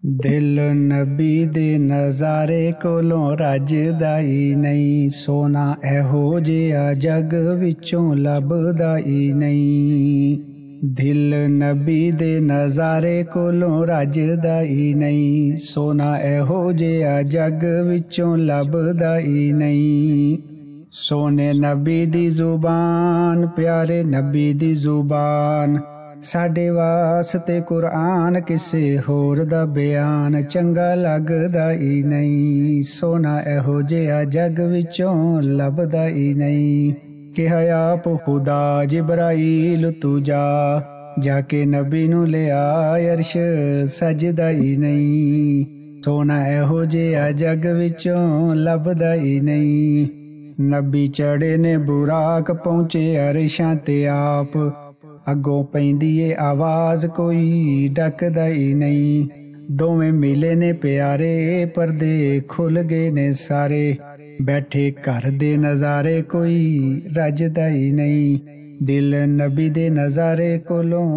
दिल नबी दे नज़ारे कोलों रजदा ही नहीं, सोना एहो जिहा जग विचों लभदा ही नहीं। दिल नबी दे नज़ारे कोलों रजदा ही नहीं, सोना एहो जिहा जग विचों लभदा ही नहीं। सोने नबी दी जुबान, प्यारे नबी दी जुबान, साडे वास्ते कुरान किसे होर दा बयान चंगा लगदा ही नहीं। सोना एहो जिहा जग विचों लभदा ही नहीं। कि आप खुदा जिब्राइल तू जाके नबी नू ले अरश सजदा ही नहीं। सोना एहो जिहा जग विचों लभदा ही नहीं। नबी चढ़े ने बुराक पहुंचे अरशां ते आप, अगों पैंदी ए आवाज़ कोई डकदा ही नहीं। दोवें मिले ने प्यारे पर्दे खुल गए ने सारे, बैठे घर दे नज़ारे कोई रजदा ही नहीं। दिल नबी दे नज़ारे कोलों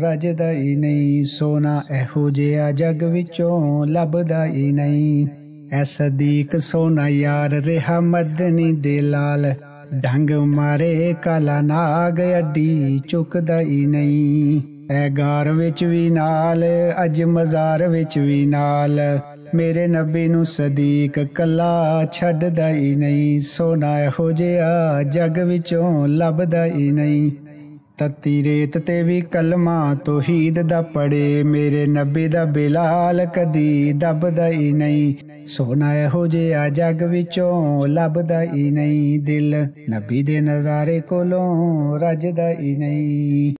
रजदा ही नहीं। सोना एहो जिहा जग विचों लभदा ही नहीं। ऐ सदीक सोना यार रिहा मदनी दे लाल, ढंग मारे काला नाग अड्डी चुकदा ही नहीं। ऐ गार विच भी नाल अज मज़ार विच भी नाल, मेरे नबी नू सदीक कला छड्डदा ही नहीं। सोना एहो जिहा जग विचों लभदा ही नहीं। तत्ती रेत ते भी कलमा तौहीद दा पढ़े, मेरे नबी दा बिलाल कदी दबदा ही नहीं। सोना एहो जिहा जग विचों लभदा ही नहीं। दिल नबी दे नज़ारे कोलों रजदा ही नहीं।